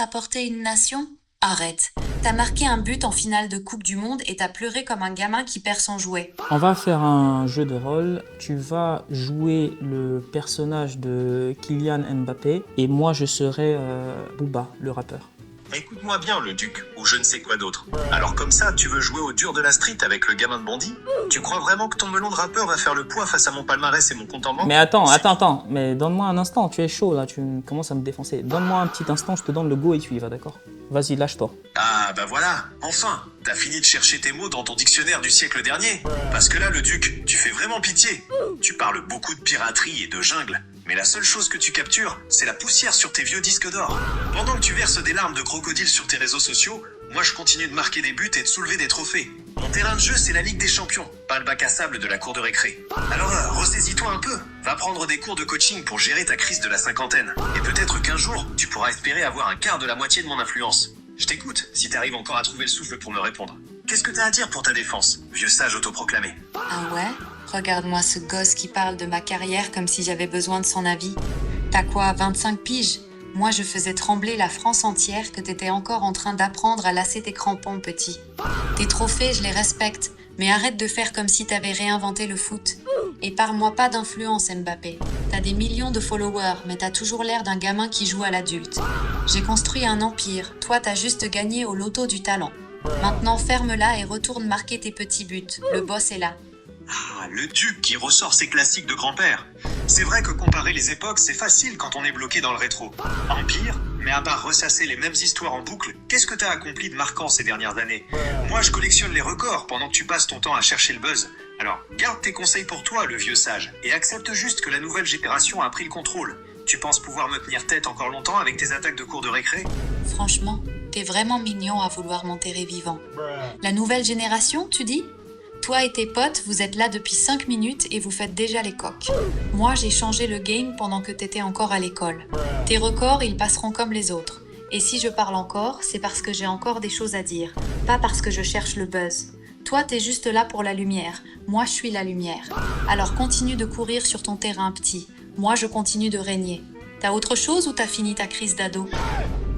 T'as porté une nation? Arrête. T'as marqué un but en finale de Coupe du Monde et t'as pleuré comme un gamin qui perd son jouet. On va faire un jeu de rôle. Tu vas jouer le personnage de Kylian Mbappé et moi je serai Booba, le rappeur. Écoute-moi bien, le duc, ou je ne sais quoi d'autre. Alors comme ça, tu veux jouer au dur de la street avec le gamin de bandit? Tu crois vraiment que ton melon de rappeur va faire le poids face à mon palmarès et mon compte en banque? Mais attends, mais donne-moi un instant, tu es chaud là, tu commences à me défoncer. Donne-moi un petit instant, je te donne le go et tu y vas, d'accord? Vas-y, lâche-toi. Ah bah voilà, enfin, t'as fini de chercher tes mots dans ton dictionnaire du siècle dernier. Parce que là, le duc, tu fais vraiment pitié. Tu parles beaucoup de piraterie et de jungle, mais la seule chose que tu captures, c'est la poussière sur tes vieux disques d'or. Pendant que tu verses des larmes de crocodile sur tes réseaux sociaux, moi je continue de marquer des buts et de soulever des trophées. Mon terrain de jeu, c'est la Ligue des Champions, pas le bac à sable de la cour de récré. Alors ressaisis-toi un peu, va prendre des cours de coaching pour gérer ta crise de la cinquantaine. Et peut-être qu'un jour, tu pourras espérer avoir un quart de la moitié de mon influence. Je t'écoute, si t'arrives encore à trouver le souffle pour me répondre. Qu'est-ce que t'as à dire pour ta défense, vieux sage autoproclamé? Ah ouais? Regarde-moi ce gosse qui parle de ma carrière comme si j'avais besoin de son avis. T'as quoi, 25 piges? Moi, je faisais trembler la France entière que t'étais encore en train d'apprendre à lasser tes crampons, petit. Tes trophées, je les respecte, mais arrête de faire comme si t'avais réinventé le foot. Et parle-moi pas d'influence, Mbappé. T'as des millions de followers, mais t'as toujours l'air d'un gamin qui joue à l'adulte. J'ai construit un empire, toi t'as juste gagné au loto du talent. Maintenant ferme-la et retourne marquer tes petits buts. Le boss est là. Ah, le duc qui ressort ses classiques de grand-père. C'est vrai que comparer les époques, c'est facile quand on est bloqué dans le rétro. Empire, mais à part ressasser les mêmes histoires en boucle, qu'est-ce que t'as accompli de marquant ces dernières années? Moi, je collectionne les records pendant que tu passes ton temps à chercher le buzz. Alors, garde tes conseils pour toi, le vieux sage, et accepte juste que la nouvelle génération a pris le contrôle. Tu penses pouvoir me tenir tête encore longtemps avec tes attaques de cours de récré? Franchement, t'es vraiment mignon à vouloir m'enterrer vivant. La nouvelle génération, tu dis? Toi et tes potes, vous êtes là depuis 5 minutes et vous faites déjà les coqs. Moi, j'ai changé le game pendant que t'étais encore à l'école. Tes records, ils passeront comme les autres. Et si je parle encore, c'est parce que j'ai encore des choses à dire, pas parce que je cherche le buzz. Toi, t'es juste là pour la lumière. Moi, je suis la lumière. Alors continue de courir sur ton terrain petit. Moi, je continue de régner. T'as autre chose ou t'as fini ta crise d'ado?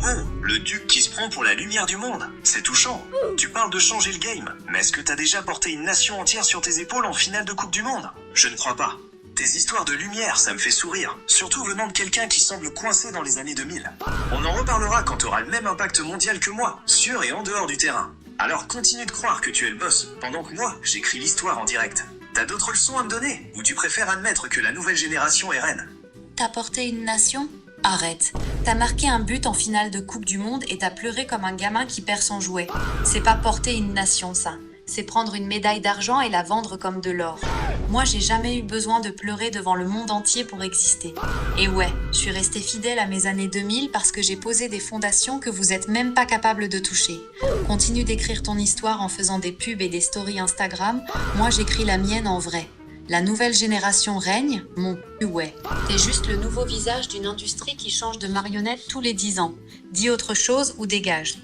Oh, le duc qui se prend pour la lumière du monde. C'est touchant. Tu parles de changer le game, mais est-ce que t'as déjà porté une nation entière sur tes épaules en finale de Coupe du Monde? Je ne crois pas. Tes histoires de lumière, ça me fait sourire. Surtout venant de quelqu'un qui semble coincé dans les années 2000. On en reparlera quand t'auras le même impact mondial que moi, sur et en dehors du terrain. Alors continue de croire que tu es le boss, pendant que moi, j'écris l'histoire en direct. T'as d'autres leçons à me donner, ou tu préfères admettre que la nouvelle génération est reine? T'as porté une nation? Arrête. T'as marqué un but en finale de Coupe du Monde et t'as pleuré comme un gamin qui perd son jouet. C'est pas porter une nation, ça. C'est prendre une médaille d'argent et la vendre comme de l'or. Moi, j'ai jamais eu besoin de pleurer devant le monde entier pour exister. Et ouais, je suis restée fidèle à mes années 2000 parce que j'ai posé des fondations que vous êtes même pas capable de toucher. Continue d'écrire ton histoire en faisant des pubs et des stories Instagram. Moi, j'écris la mienne en vrai. La nouvelle génération règne, mon ouais. T'es juste le nouveau visage d'une industrie qui change de marionnette tous les 10 ans. Dis autre chose ou dégage.